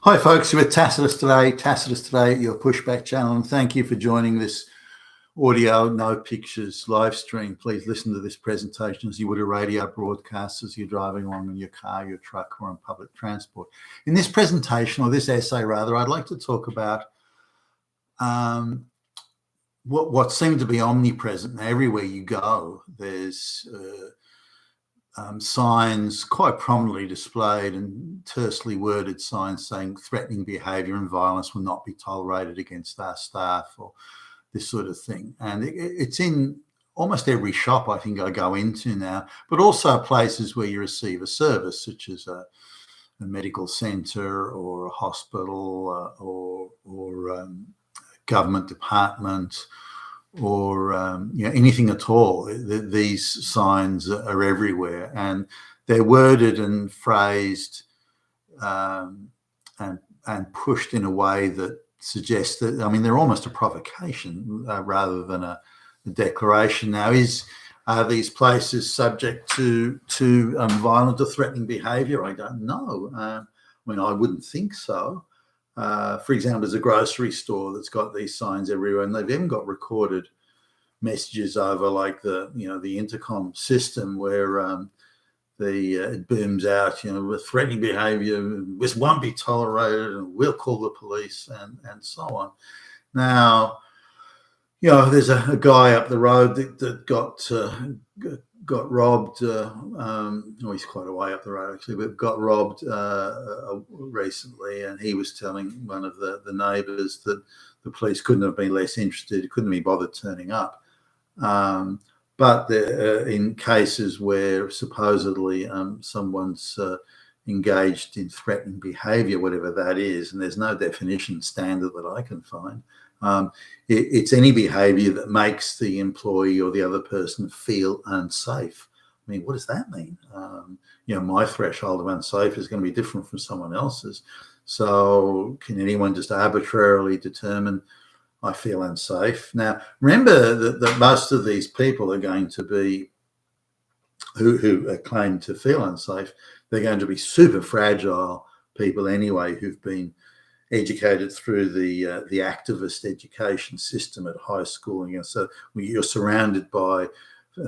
Hi, folks. You're with Tacitus today, your pushback channel, and thank you for joining this audio, no pictures live stream. Please listen to this presentation as you would a radio broadcast as you're driving along in your car, your truck, or on public transport. In this presentation, or this essay rather, I'd like to talk about what seemed to be omnipresent. Now, everywhere you go, there's signs quite prominently displayed and tersely worded signs saying threatening behaviour and violence will not be tolerated against our staff, or this sort of thing. And it's in almost every shop I think I go into now, but also places where you receive a service, such as a medical centre or a hospital or government department, or anything at all. These signs are everywhere, and they're worded and phrased and pushed in a way that suggests that, they're almost a provocation rather than a declaration. Now, are these places subject to violent or threatening behaviour? I don't know. I wouldn't think so. For example, there's a grocery store that's got these signs everywhere, and they've even got recorded messages over, like the intercom system, where it booms out, with threatening behaviour, this won't be tolerated, and we'll call the police, and so on. Now, there's a guy up the road that got robbed. He's quite a way up the road actually, but got robbed recently, and he was telling one of the neighbours that the police couldn't have been less interested, couldn't be bothered turning up. But in cases where supposedly someone's engaged in threatening behaviour, whatever that is, and there's no definition standard that I can find, it's any behaviour that makes the employee or the other person feel unsafe. What does that mean? My threshold of unsafe is going to be different from someone else's. So can anyone just arbitrarily determine I feel unsafe? Now, remember that most of these people are going to be, who claim to feel unsafe, they're going to be super fragile people anyway, who've been educated through the activist education system at high school. So you're surrounded by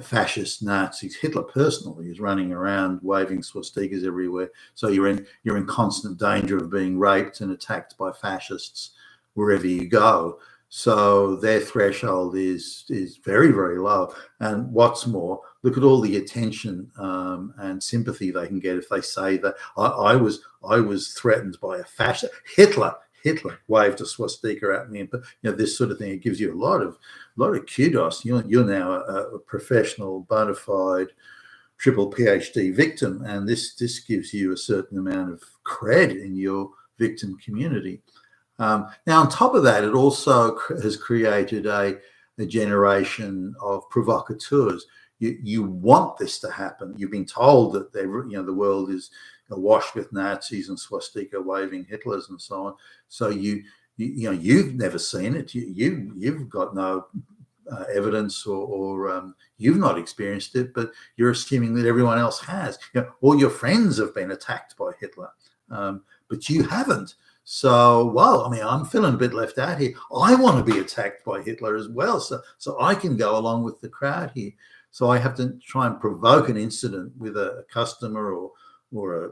fascist Nazis. Hitler personally is running around waving swastikas everywhere. So you're in constant danger of being raped and attacked by fascists wherever you go. So their threshold is very, very low. And what's more, look at all the attention and sympathy they can get if they say that I was threatened by a fascist. Hitler waved a swastika at me, but this sort of thing, it gives you a lot of kudos. You're now a professional, bona fide, triple PhD victim, and this gives you a certain amount of cred in your victim community. Now, on top of that, it also has created a generation of provocateurs. You want this to happen. You've been told that the world is awash with Nazis and swastika waving Hitlers and so on. So you've never seen it. You've got no evidence, or you've not experienced it, but you're assuming that everyone else has. All your friends have been attacked by Hitler, but you haven't. So, I'm feeling a bit left out here. I want to be attacked by Hitler as well, so I can go along with the crowd here. So I have to try and provoke an incident with a customer or a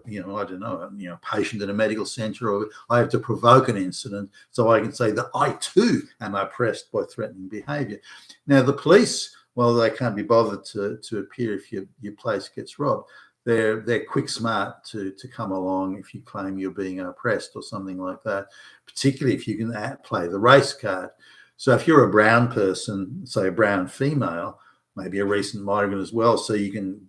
patient in a medical centre, or I have to provoke an incident so I can say that I too am oppressed by threatening behaviour. Now, the police, well, they can't be bothered to appear if your place gets robbed. They're quick smart to come along if you claim you're being oppressed or something like that, particularly if you can play the race card. So if you're a brown person, say a brown female, maybe a recent migrant as well, so you can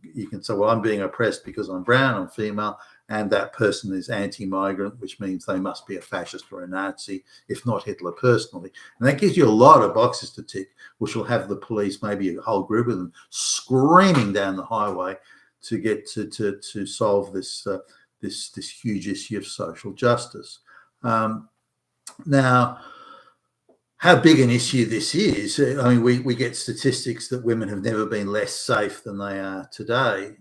say, well, I'm being oppressed because I'm brown, I'm female, and that person is anti-migrant, which means they must be a fascist or a Nazi, if not Hitler personally. And that gives you a lot of boxes to tick, which will have the police, maybe a whole group of them, screaming down the highway to get to solve this huge issue of social justice. Now, how big an issue this is, we get statistics that women have never been less safe than they are today.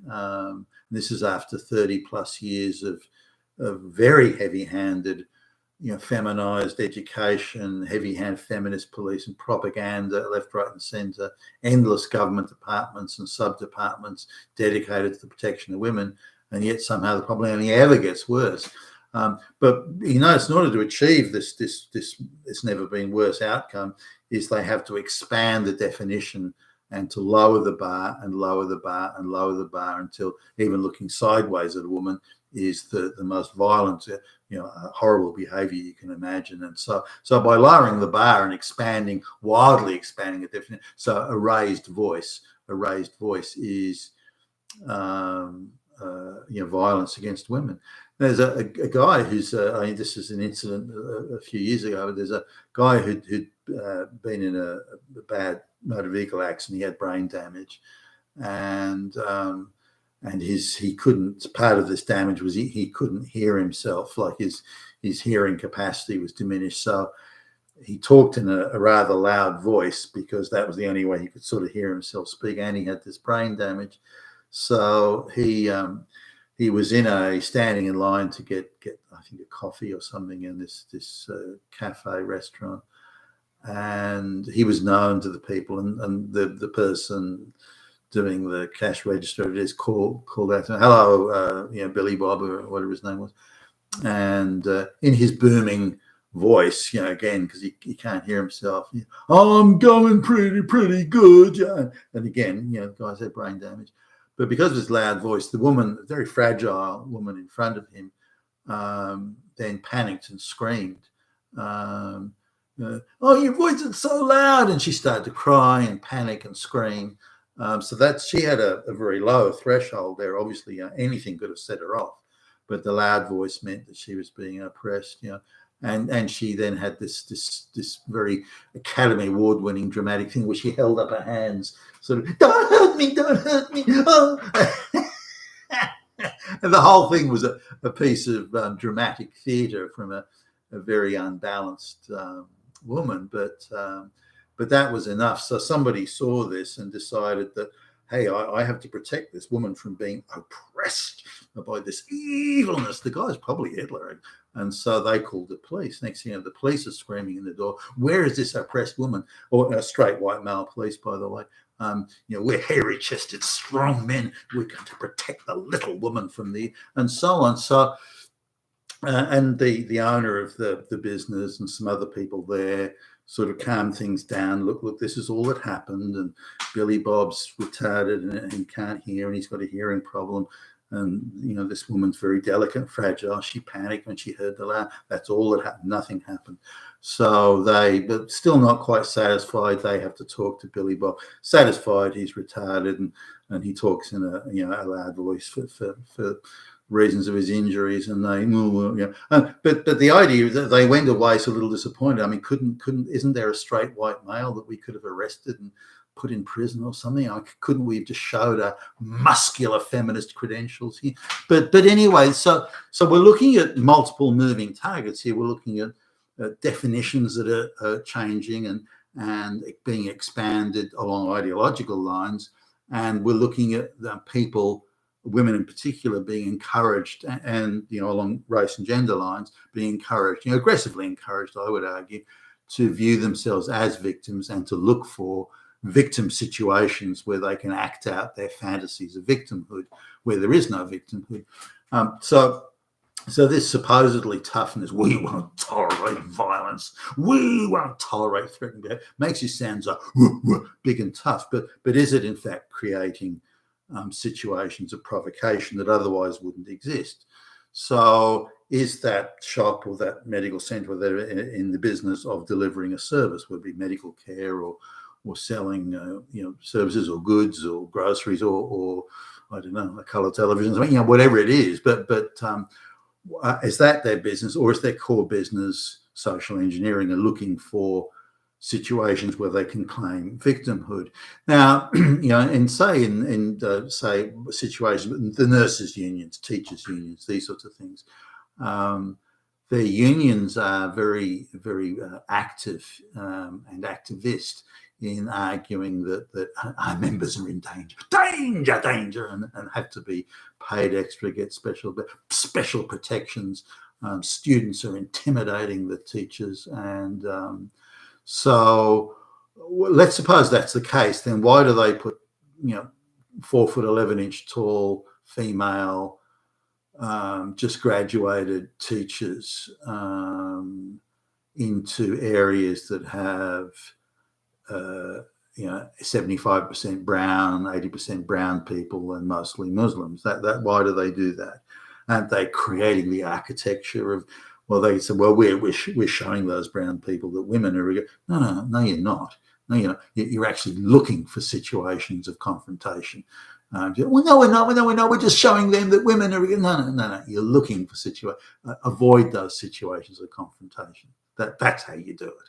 This is after 30 plus years of very heavy-handed feminized education, heavy-hand feminist police and propaganda, left, right, and centre, endless government departments and sub-departments dedicated to the protection of women, and yet somehow the problem only ever gets worse. But in order to achieve this never been worse outcome, is they have to expand the definition and to lower the bar and lower the bar and lower the bar until even looking sideways at a woman is the most violent, horrible behaviour you can imagine. And so by lowering the bar and wildly expanding the definition, so a raised voice is violence against women. There's a guy who's, this is an incident a few years ago, but there's a guy who'd been in a bad motor vehicle accident. He had brain damage, and he couldn't, part of this damage was he couldn't hear himself, like his hearing capacity was diminished. So he talked in a rather loud voice because that was the only way he could sort of hear himself speak, and he had this brain damage. So he was standing in line to get I think a coffee or something in this cafe restaurant, and he was known to the people, and the person doing the cash register called out to him, "Hello, Billy Bob," or whatever his name was, and in his booming voice, again, because he can't hear himself, "I'm going pretty good," and again, the guy's had brain damage. But because of his loud voice, the woman, a very fragile woman in front of him, then panicked and screamed, "Oh, your voice is so loud!" And she started to cry and panic and scream. So that she had a very low threshold there. Obviously, anything could have set her off, but the loud voice meant that she was being oppressed. And she then had this very Academy Award-winning dramatic thing where she held up her hands, sort of, "Don't hurt me, don't hurt me." Oh. And the whole thing was a piece of dramatic theatre from a very unbalanced woman, but that was enough. So somebody saw this and decided that, hey, I have to protect this woman from being oppressed by this evilness. The guy's probably Hitler. And so they called the police. Next thing you know, the police are screaming in the door, "Where is this oppressed woman?" Or straight white male police, by the way. "We're hairy-chested, strong men. We're going to protect the little woman from and so on. So, and the owner of the business and some other people there sort of calmed things down. Look, this is all that happened, and Billy Bob's retarded and he can't hear, and he's got a hearing problem. And, this woman's very delicate and fragile. She panicked when she heard the loud. That's all that happened. Nothing happened." So but still not quite satisfied, they have to talk to Billy Bob. Satisfied he's retarded, and he talks in a loud voice for reasons of his injuries. And but the idea is that they went away so a little disappointed. I mean, isn't there a straight white male that we could have arrested and put in prison or something? Couldn't we have just showed our muscular feminist credentials here? But anyway, so we're looking at multiple moving targets here. We're looking at definitions that are changing and being expanded along ideological lines, and we're looking at people, women in particular, being encouraged, and along race and gender lines, being encouraged, aggressively encouraged, I would argue, to view themselves as victims and to look for victim situations where they can act out their fantasies of victimhood, where there is no victimhood. So this supposedly toughness, we won't tolerate violence, we won't tolerate threatening behavior, makes you sound so big and tough, but is it in fact creating situations of provocation that otherwise wouldn't exist? So is that shop or that medical centre, where they're in the business of delivering a service, would be medical care or selling services or goods or groceries or I don't know, a colour television, whatever it is, but is that their business, or is their core business social engineering and looking for situations where they can claim victimhood? Now, and say in situations, the nurses' unions, teachers' unions, these sorts of things, their unions are very, very active and activist in arguing that our members are in danger, and have to be paid extra, get special protections. Students are intimidating the teachers, and so let's suppose that's the case. Then why do they put 4'11" tall female just graduated teachers into areas that have 75% brown, 80% brown people, and mostly Muslims? That why do they do that? Aren't they creating the architecture of? Well, they said, well, we're showing those brown people that women are. No, you're not. No, you're actually looking for situations of confrontation. Well, no, we're not. We're just showing them that women are. No. You're looking for avoid those situations of confrontation. That's how you do it.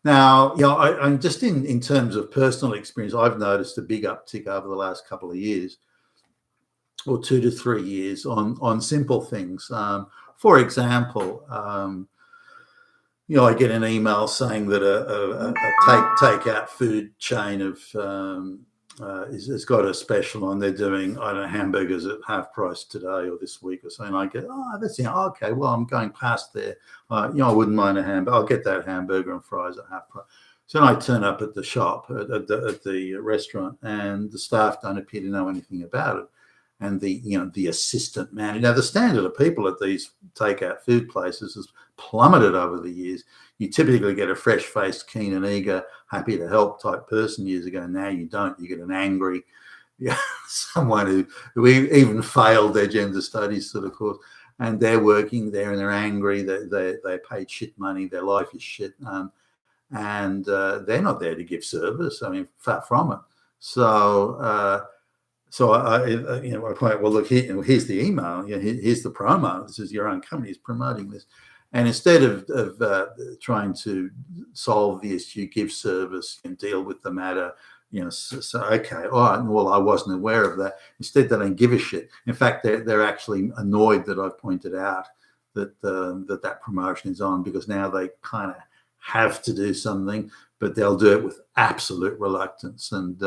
Now, I'm just in terms of personal experience, I've noticed a big uptick over the last couple of years, or 2 to 3 years, on simple things. For example, I get an email saying that a takeout food chain has got a special on. They're doing, hamburgers at half price today or this week or something. I go, okay, well, I'm going past there. I wouldn't mind a hamburger. I'll get that hamburger and fries at half price. So I turn up at the shop, at the restaurant, and the staff don't appear to know anything about it. And the assistant manager. Now, the standard of people at these takeout food places has plummeted over the years. You typically get a fresh-faced, keen and eager, happy to help type person years ago. Now you don't. You get an angry, someone who even failed their gender studies sort of course, and they're working there and they're angry. They paid shit money. Their life is shit, and they're not there to give service. I mean, far from it. So I point, well, look, here's the email. Here's the promo. This is your own company is promoting this. And instead of trying to solve the issue, give service and deal with the matter, okay, all right, well, I wasn't aware of that. Instead, they don't give a shit. In fact, they're actually annoyed that I've pointed out that that promotion is on, because now they kind of have to do something, but they'll do it with absolute reluctance. And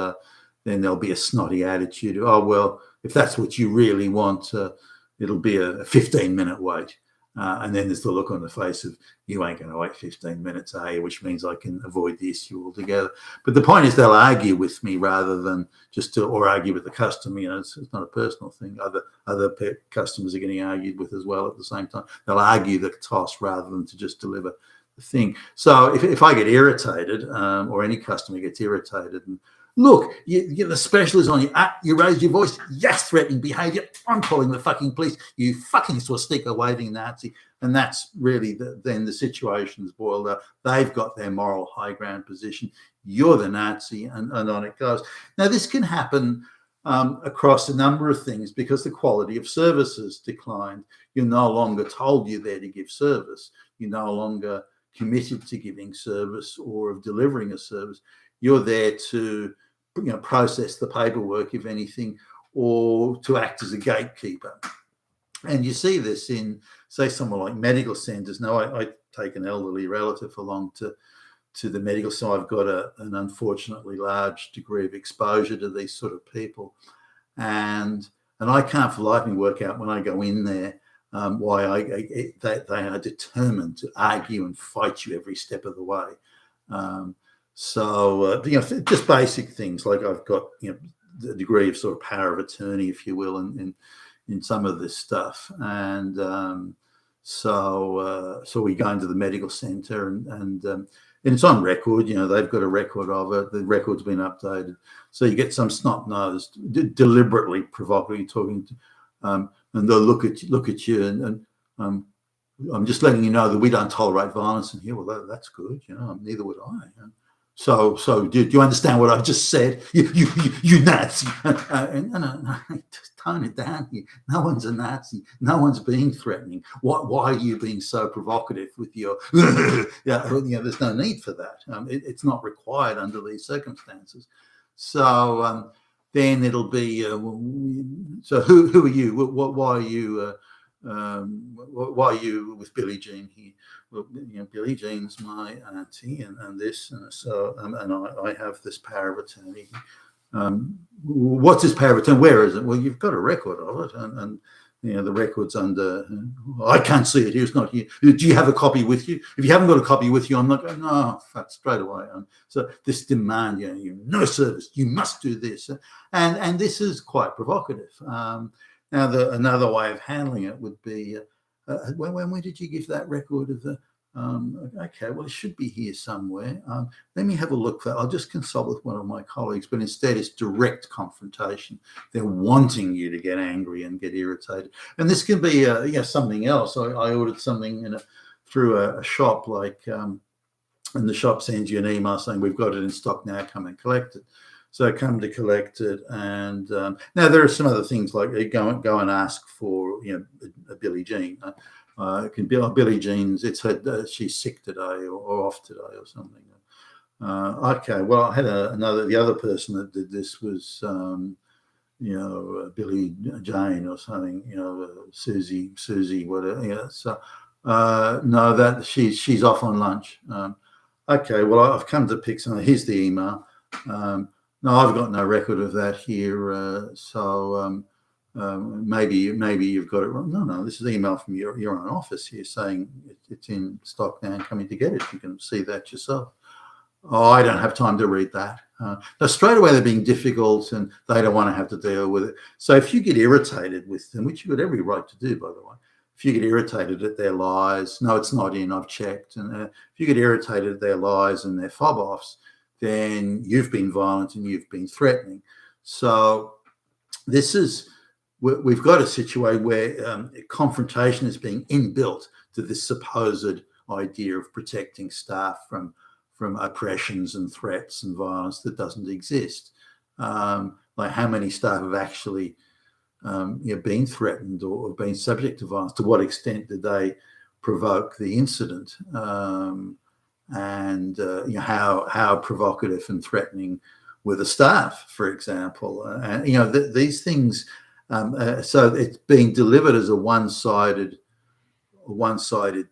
then there'll be a snotty attitude. Oh, well, if that's what you really want, it'll be a 15-minute wait. And then there's the look on the face of, you ain't going to wait 15 minutes, are you? Which means I can avoid the issue altogether. But the point is, they'll argue with me rather than or argue with the customer. It's not a personal thing. Other customers are getting argued with as well at the same time. They'll argue the toss rather than to just deliver the thing. So if I get irritated, or any customer gets irritated, and look, the special is on you. You raise your voice. Yes, threatening behaviour. I'm calling the fucking police. You fucking swastika waving Nazi. And that's really then the situation's boiled up. They've got their moral high ground position. You're the Nazi, and on it goes. Now, this can happen across a number of things because the quality of services declined. You're no longer told you're there to give service. You're no longer committed to giving service or of delivering a service. You're there to process the paperwork, if anything, or to act as a gatekeeper. And you see this in, say, somewhere like medical centres. Now, I take an elderly relative along to the medical, so I've got an unfortunately large degree of exposure to these sort of people. And I can't for life of me work out when I go in there why they are determined to argue and fight you every step of the way. So just basic things like I've got the degree of sort of power of attorney, if you will, in some of this stuff, and so we go into the medical centre and it's on record. They've got a record of it. The record's been updated, so you get some snot-nosed, deliberately provocatively talking to, and they'll look at you and I'm just letting you know that we don't tolerate violence in here. Well, that's good. Neither would I. So do you understand what I've just said? You Nazi. No, just tone it down here. No one's a Nazi. No one's being threatening. Why are you being so provocative with your, there's no need for that. It's not required under these circumstances. So then it'll be, so who are you? Why are you why are you with Billie Jean here? Well, Billie Jean's my auntie, and this, and so, and I have this power of attorney. What's this power of attorney? Where is it? Well, you've got a record of it, and the record's under. I can't see it here. It's not here. Do you have a copy with you? If you haven't got a copy with you, I'm not going. No, fuck, straight away. So this demand, no service. You must do this, and this is quite provocative. Now, another way of handling it would be, when did you give that record of the? Okay, well, it should be here somewhere. Let me have a look for. I'll just consult with one of my colleagues, but instead it's direct confrontation. They're wanting you to get angry and get irritated, and this can be something else. I ordered something through a shop, and the shop sends you an email saying we've got it in stock now. Come and collect it. So I come to collect it, and now there are some other things like go and ask for a Billie Jean. It can be like Billie Jean's. It's her. She's sick today or off today or something. Okay. Well, I had the other person that did this was Billie Jane or something. Susie, whatever. So no, that she's off on lunch. Okay. Well, I've come to pick something. Here's the email. No, I've got no record of that here. So. Maybe you've got it wrong. No, this is an email from your own office here saying it's in stock now and coming to get it. You can see that yourself. Oh, I don't have time to read that. Now, straight away, they're being difficult and they don't want to have to deal with it. So if you get irritated with them, which you've got every right to do, by the way, if you get irritated at their lies, no, it's not in, I've checked. And if you get irritated at their lies and their fob-offs, then you've been violent and you've been threatening. So we've got a situation where confrontation is being inbuilt to this supposed idea of protecting staff from oppressions and threats and violence that doesn't exist. Like how many staff have actually been threatened or been subject to violence? To what extent did they provoke the incident? And how provocative and threatening were the staff, for example? And these things. So it's being delivered as a one-sided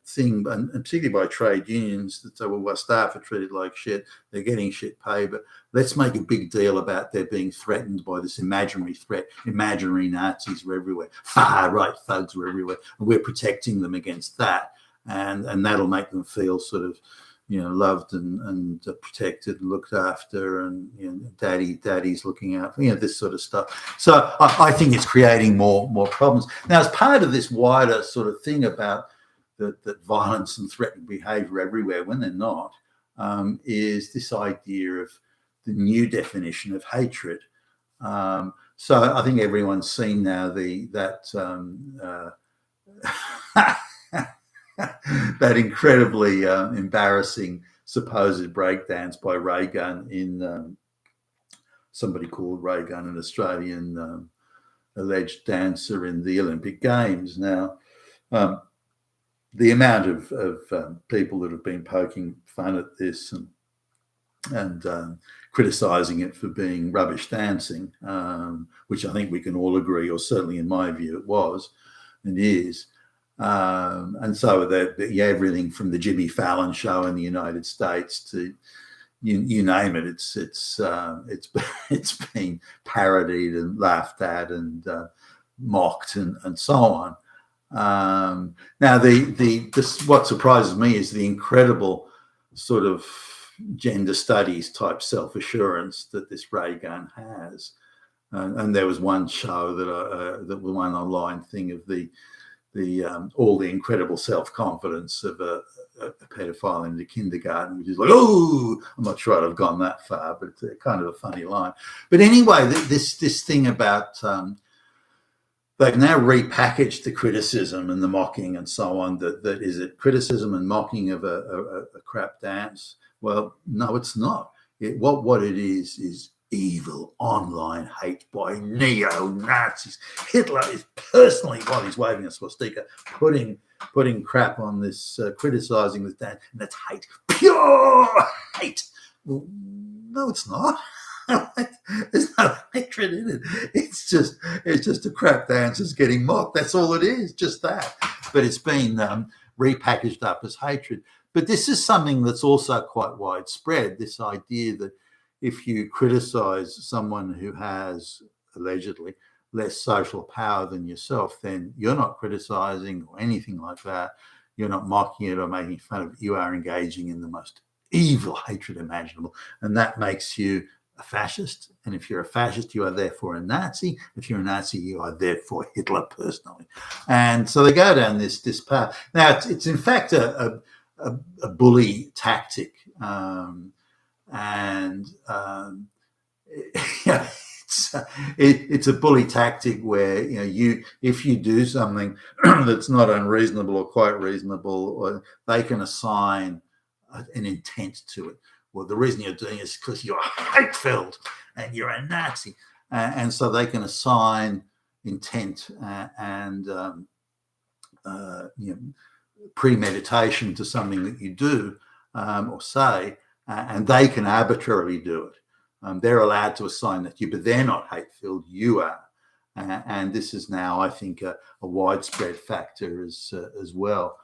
thing, and particularly by trade unions that say, well, our staff are treated like shit, they're getting shit pay, but let's make a big deal about they're being threatened by this imaginary threat. Imaginary Nazis were everywhere, far-right thugs were everywhere, and we're protecting them against that, and that'll make them feel sort of loved and protected and looked after, and daddy's looking out, this sort of stuff. So I think it's creating more problems. Now, as part of this wider sort of thing about that violence and threatening behaviour everywhere when they're not, is this idea of the new definition of hatred. So I think everyone's seen now that incredibly embarrassing supposed breakdance by Ray Gunn in somebody called Ray Gunn, an Australian alleged dancer in the Olympic Games. Now, the amount of people that have been poking fun at this and criticising it for being rubbish dancing, which I think we can all agree, or certainly in my view it was and is. And so everything from the Jimmy Fallon show in the United States to you name it, it's been parodied and laughed at and mocked and so on. Now, what surprises me is the incredible sort of gender studies type self-assurance that this Ray Gunn has. And there was one show that was one online thing of all the incredible self-confidence of a pedophile in the kindergarten, which is like, oh, I'm not sure I'd have gone that far, but it's kind of a funny line. But anyway, this thing about they've now repackaged the criticism and the mocking and so on. That is it criticism and mocking of a crap dance? Well, no, it's not. What it is evil online hate by neo-Nazis. Hitler is personally, while he's waving a swastika, putting crap on this, criticising this dance, and it's hate, pure hate. Well, no, it's not. There's no hatred in it. It's just a crap dancer's getting mocked. That's all it is, just that. But it's been repackaged up as hatred. But this is something that's also quite widespread, this idea that if you criticize someone who has allegedly less social power than yourself, then you're not criticizing or anything like that. You're not mocking it or making fun of it. You are engaging in the most evil hatred imaginable. And that makes you a fascist. And if you're a fascist, you are therefore a Nazi. If you're a Nazi, you are therefore Hitler personally. And so they go down this path. Now, it's in fact a bully tactic. It's a bully tactic where if you do something that's not unreasonable or quite reasonable, or they can assign an intent to it. Well, the reason you're doing it is because you're hate-filled and you're a Nazi, and so they can assign intent and premeditation to something that you do or say, and they can arbitrarily do it. They're allowed to assign that to you, but they're not hate-filled. You are, and this is now, I think, a widespread factor as well.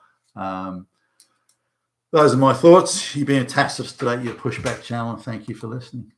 Those are my thoughts. You've been a Tacitus today, your Pushback channel, and thank you for listening.